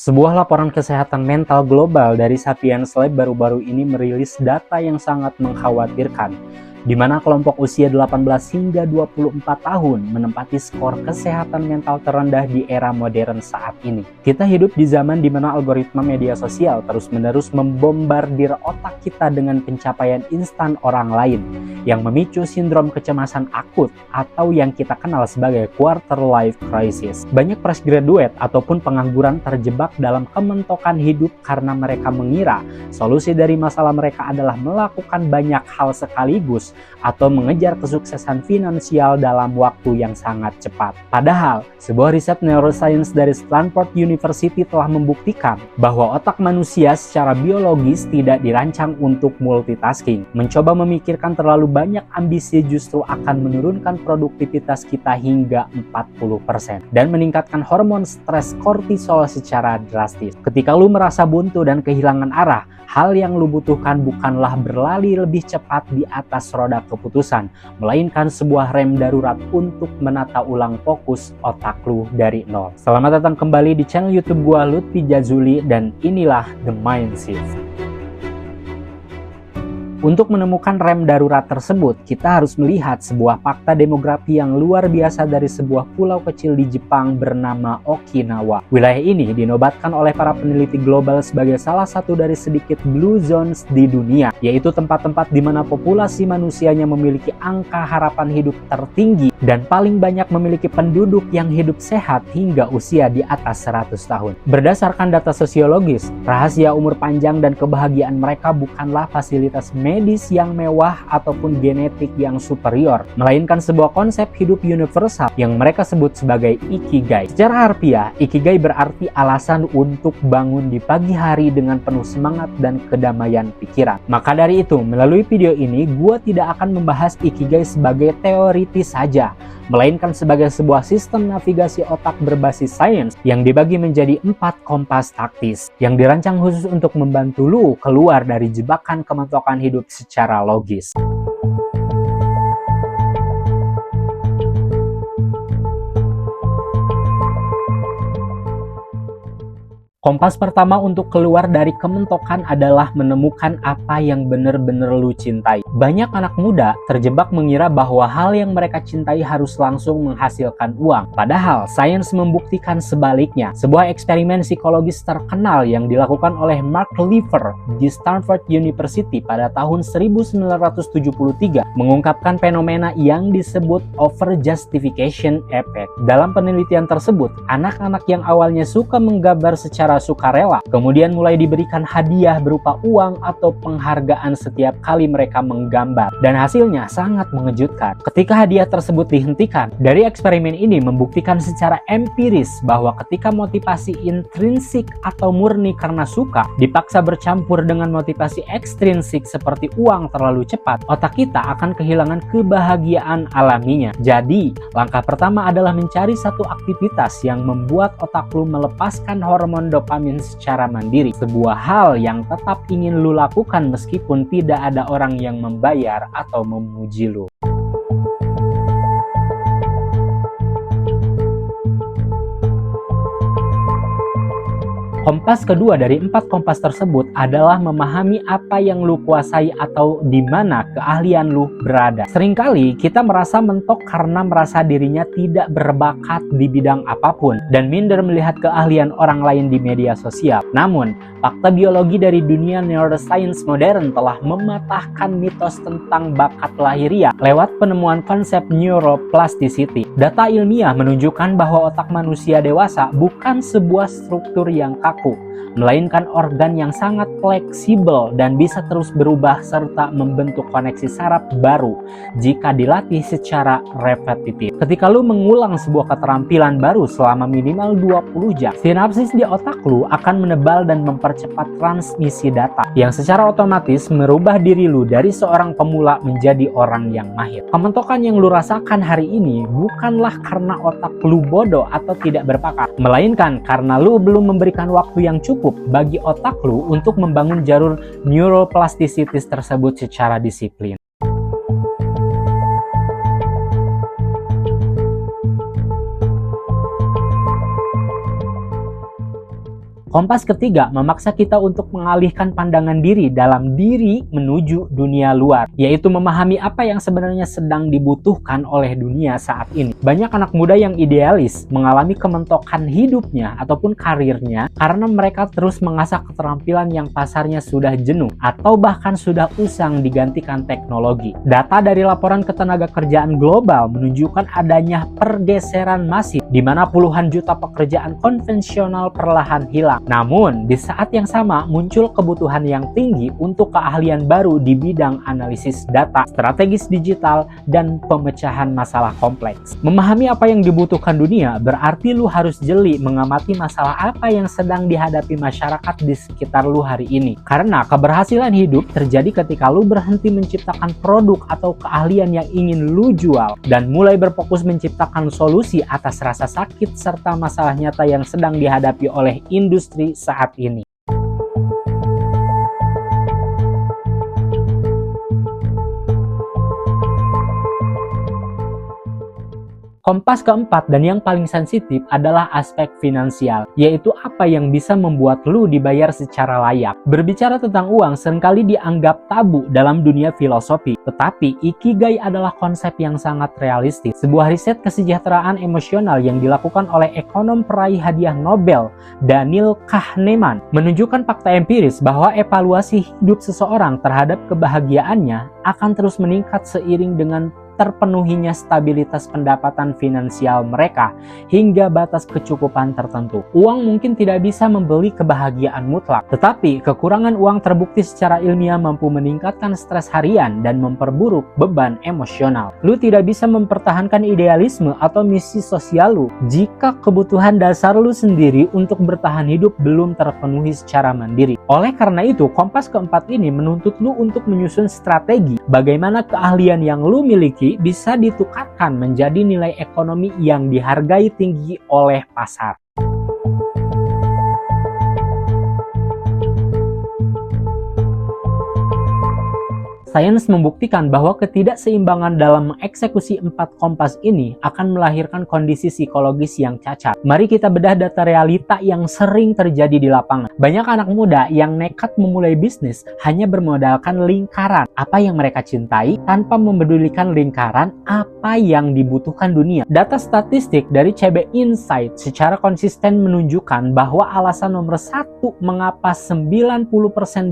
Sebuah laporan kesehatan mental global dari Sapiens Lab baru-baru ini merilis data yang sangat mengkhawatirkan, di mana kelompok usia 18 hingga 24 tahun menempati skor kesehatan mental terendah di era modern saat ini. Kita hidup di zaman di mana algoritma media sosial terus-menerus membombardir otak kita dengan pencapaian instan orang lain, yang memicu sindrom kecemasan akut atau yang kita kenal sebagai quarter life crisis. Banyak fresh graduate ataupun pengangguran terjebak dalam kementokan hidup karena mereka mengira solusi dari masalah mereka adalah melakukan banyak hal sekaligus atau mengejar kesuksesan finansial dalam waktu yang sangat cepat. Padahal, sebuah riset neuroscience dari Stanford University telah membuktikan bahwa otak manusia secara biologis tidak dirancang untuk multitasking. Mencoba memikirkan terlalu banyak ambisi justru akan menurunkan produktivitas kita hingga 40% dan meningkatkan hormon stres kortisol secara drastis. Ketika lu merasa buntu dan kehilangan arah, hal yang lu butuhkan bukanlah berlari lebih cepat di atas roda keputusan, melainkan sebuah rem darurat untuk menata ulang fokus otak lu dari nol. Selamat datang kembali di channel YouTube gua, Lutfi Jazuli, dan inilah The Mind Shift. Untuk menemukan rem darurat tersebut, kita harus melihat sebuah fakta demografi yang luar biasa dari sebuah pulau kecil di Jepang bernama Okinawa. Wilayah ini dinobatkan oleh para peneliti global sebagai salah satu dari sedikit blue zones di dunia, yaitu tempat-tempat di mana populasi manusianya memiliki angka harapan hidup tertinggi dan paling banyak memiliki penduduk yang hidup sehat hingga usia di atas 100 tahun. Berdasarkan data sosiologis, rahasia umur panjang dan kebahagiaan mereka bukanlah fasilitas medis yang mewah ataupun genetik yang superior, melainkan sebuah konsep hidup universal yang mereka sebut sebagai Ikigai. Secara harfiah, Ikigai berarti alasan untuk bangun di pagi hari dengan penuh semangat dan kedamaian pikiran. Maka dari itu, melalui video ini, gua tidak akan membahas Ikigai sebagai teoritis saja, melainkan sebagai sebuah sistem navigasi otak berbasis sains yang dibagi menjadi 4 kompas taktis yang dirancang khusus untuk membantu lu keluar dari jebakan kementokan hidup secara logis. Kompas pertama untuk keluar dari kementokan adalah menemukan apa yang benar-benar lu cintai. Banyak anak muda terjebak mengira bahwa hal yang mereka cintai harus langsung menghasilkan uang. Padahal, sains membuktikan sebaliknya. Sebuah eksperimen psikologis terkenal yang dilakukan oleh Mark Lever di Stanford University pada tahun 1973 mengungkapkan fenomena yang disebut over-justification effect. Dalam penelitian tersebut, anak-anak yang awalnya suka menggambar secara sukarela, kemudian mulai diberikan hadiah berupa uang atau penghargaan setiap kali mereka menggambar, dan hasilnya sangat mengejutkan. Ketika hadiah tersebut dihentikan, dari eksperimen ini membuktikan secara empiris bahwa ketika motivasi intrinsik atau murni karena suka dipaksa bercampur dengan motivasi ekstrinsik seperti uang terlalu cepat, otak kita akan kehilangan kebahagiaan alaminya. Jadi, langkah pertama adalah mencari satu aktivitas yang membuat otak lu melepaskan hormon dopamin secara mandiri, sebuah hal yang tetap ingin lu lakukan meskipun tidak ada orang yang membayar atau memuji lu. Kompas kedua dari 4 kompas tersebut adalah memahami apa yang lu kuasai atau di mana keahlian lu berada. Seringkali kita merasa mentok karena merasa dirinya tidak berbakat di bidang apapun dan minder melihat keahlian orang lain di media sosial. Namun, fakta biologi dari dunia neuroscience modern telah mematahkan mitos tentang bakat lahiriah lewat penemuan konsep neuroplasticity. Data ilmiah menunjukkan bahwa otak manusia dewasa bukan sebuah struktur yang kaku, melainkan organ yang sangat fleksibel dan bisa terus berubah serta membentuk koneksi saraf baru jika dilatih secara repetitif. Ketika lu mengulang sebuah keterampilan baru selama minimal 20 jam, sinapsis di otak lu akan menebal dan mempercepat transmisi data yang secara otomatis merubah diri lu dari seorang pemula menjadi orang yang mahir. Kementokan yang lu rasakan hari ini bukanlah karena otak lu bodoh atau tidak berbakat, melainkan karena lu belum memberikan waktu yang cukup bagi otak lu untuk membangun jalur neuroplasticity tersebut secara disiplin. Kompas ketiga memaksa kita untuk mengalihkan pandangan diri dalam diri menuju dunia luar, yaitu memahami apa yang sebenarnya sedang dibutuhkan oleh dunia saat ini. Banyak anak muda yang idealis mengalami kementokan hidupnya ataupun karirnya karena mereka terus mengasah keterampilan yang pasarnya sudah jenuh atau bahkan sudah usang digantikan teknologi. Data dari laporan ketenagakerjaan global menunjukkan adanya pergeseran masif di mana puluhan juta pekerjaan konvensional perlahan hilang. Namun, di saat yang sama muncul kebutuhan yang tinggi untuk keahlian baru di bidang analisis data, strategis digital, dan pemecahan masalah kompleks. Memahami apa yang dibutuhkan dunia berarti lu harus jeli mengamati masalah apa yang sedang dihadapi masyarakat di sekitar lu hari ini. Karena keberhasilan hidup terjadi ketika lu berhenti menciptakan produk atau keahlian yang ingin lu jual dan mulai berfokus menciptakan solusi atas rasa sakit serta masalah nyata yang sedang dihadapi oleh industri saat ini. Kompas keempat dan yang paling sensitif adalah aspek finansial, yaitu apa yang bisa membuat lu dibayar secara layak. Berbicara tentang uang seringkali dianggap tabu dalam dunia filosofi, tetapi Ikigai adalah konsep yang sangat realistis. Sebuah riset kesejahteraan emosional yang dilakukan oleh ekonom peraih hadiah Nobel Daniel Kahneman menunjukkan fakta empiris bahwa evaluasi hidup seseorang terhadap kebahagiaannya akan terus meningkat seiring dengan terpenuhinya stabilitas pendapatan finansial mereka hingga batas kecukupan tertentu. Uang mungkin tidak bisa membeli kebahagiaan mutlak, tetapi kekurangan uang terbukti secara ilmiah mampu meningkatkan stres harian dan memperburuk beban emosional. Lu tidak bisa mempertahankan idealisme atau misi sosial lu jika kebutuhan dasar lu sendiri untuk bertahan hidup belum terpenuhi secara mandiri. Oleh karena itu, kompas keempat ini menuntut lu untuk menyusun strategi bagaimana keahlian yang lu miliki bisa ditukarkan menjadi nilai ekonomi yang dihargai tinggi oleh pasar. Sains membuktikan bahwa ketidakseimbangan dalam mengeksekusi 4 kompas ini akan melahirkan kondisi psikologis yang cacat. Mari kita bedah data realita yang sering terjadi di lapangan. Banyak anak muda yang nekat memulai bisnis hanya bermodalkan lingkaran apa yang mereka cintai tanpa mempedulikan lingkaran apa yang dibutuhkan dunia. Data statistik dari CB Insight secara konsisten menunjukkan bahwa alasan nomor 1 mengapa 90%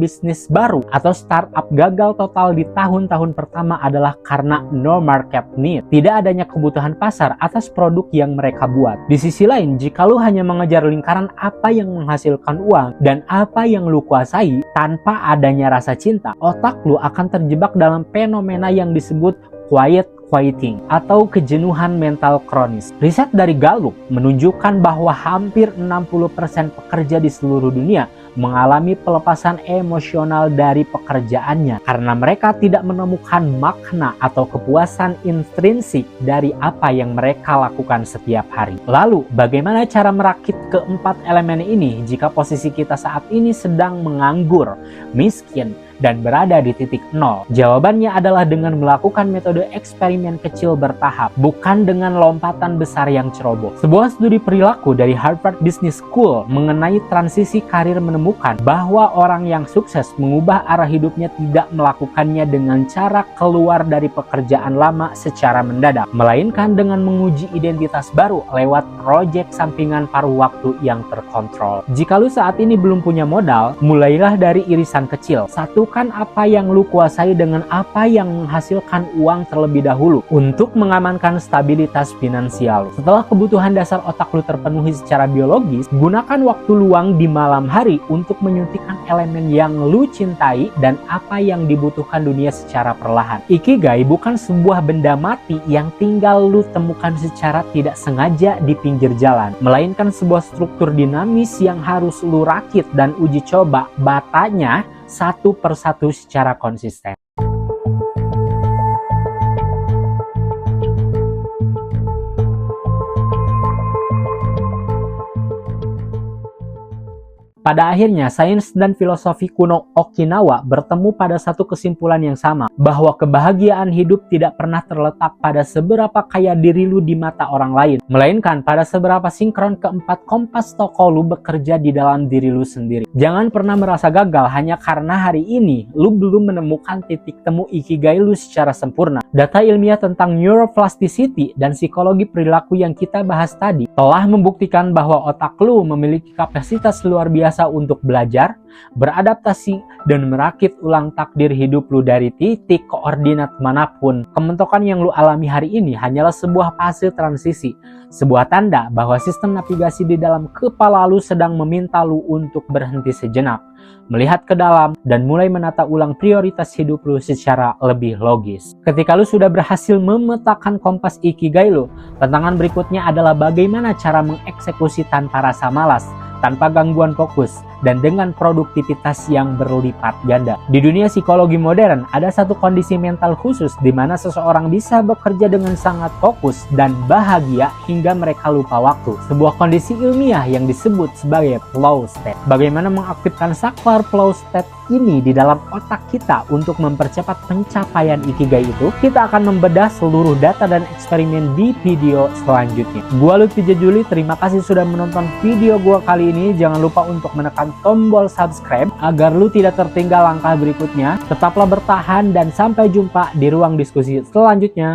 bisnis baru atau startup gagal total di tahun-tahun pertama adalah karena no market need. Tidak adanya kebutuhan pasar atas produk yang mereka buat. Di sisi lain, jika lu hanya mengejar lingkaran apa yang menghasilkan uang dan apa yang lu kuasai tanpa adanya rasa cinta, otak lu akan terjebak dalam fenomena yang disebut quiet quitting atau kejenuhan mental kronis. Riset dari Gallup menunjukkan bahwa hampir 60% pekerja di seluruh dunia mengalami pelepasan emosional dari pekerjaannya karena mereka tidak menemukan makna atau kepuasan intrinsik dari apa yang mereka lakukan setiap hari. Lalu, bagaimana cara merakit keempat elemen ini jika posisi kita saat ini sedang menganggur, miskin, dan berada di titik nol? Jawabannya adalah dengan melakukan metode eksperimen kecil bertahap, bukan dengan lompatan besar yang ceroboh. Sebuah studi perilaku dari Harvard Business School mengenai transisi karir menemukan bahwa orang yang sukses mengubah arah hidupnya tidak melakukannya dengan cara keluar dari pekerjaan lama secara mendadak, melainkan dengan menguji identitas baru lewat proyek sampingan paruh waktu yang terkontrol. Jika lu saat ini belum punya modal, mulailah dari irisan kecil. Satukan apa yang lu kuasai dengan apa yang menghasilkan uang terlebih dahulu untuk mengamankan stabilitas finansial. Setelah kebutuhan dasar otak lu terpenuhi secara biologis, gunakan waktu luang di malam hari untuk menyuntikkan elemen yang lu cintai dan apa yang dibutuhkan dunia secara perlahan. Ikigai bukan sebuah benda mati yang tinggal lu temukan secara tidak sengaja di pinggir jalan, melainkan sebuah struktur dinamis yang harus lu rakit dan uji coba batanya satu persatu secara konsisten. Pada akhirnya, sains dan filosofi kuno Okinawa bertemu pada satu kesimpulan yang sama, bahwa kebahagiaan hidup tidak pernah terletak pada seberapa kaya diri lu di mata orang lain, melainkan pada seberapa sinkron keempat kompas toko lu bekerja di dalam diri lu sendiri. Jangan pernah merasa gagal hanya karena hari ini lu belum menemukan titik temu ikigai lu secara sempurna. Data ilmiah tentang neuroplasticity dan psikologi perilaku yang kita bahas tadi telah membuktikan bahwa otak lu memiliki kapasitas luar biasa untuk belajar, beradaptasi, dan merakit ulang takdir hidup lu dari titik koordinat manapun. Kementokan yang lu alami hari ini hanyalah sebuah fase transisi, sebuah tanda bahwa sistem navigasi di dalam kepala lu sedang meminta lu untuk berhenti sejenak, melihat ke dalam, dan mulai menata ulang prioritas hidup lu secara lebih logis. Ketika lu sudah berhasil memetakan kompas ikigai lu, tantangan berikutnya adalah bagaimana cara mengeksekusi tanpa rasa malas, tanpa gangguan fokus, dan dengan produktivitas yang berlipat ganda. Di dunia psikologi modern, ada satu kondisi mental khusus di mana seseorang bisa bekerja dengan sangat fokus dan bahagia hingga mereka lupa waktu. Sebuah kondisi ilmiah yang disebut sebagai flow state. Bagaimana mengaktifkan saklar flow state ini di dalam otak kita untuk mempercepat pencapaian ikigai itu? Kita akan membedah seluruh data dan eksperimen di video selanjutnya. Gua Lutfi Jejuli, terima kasih sudah menonton video gua kali ini. Jangan lupa untuk menekan tombol subscribe agar lu tidak tertinggal langkah berikutnya. Tetaplah bertahan dan sampai jumpa di ruang diskusi selanjutnya.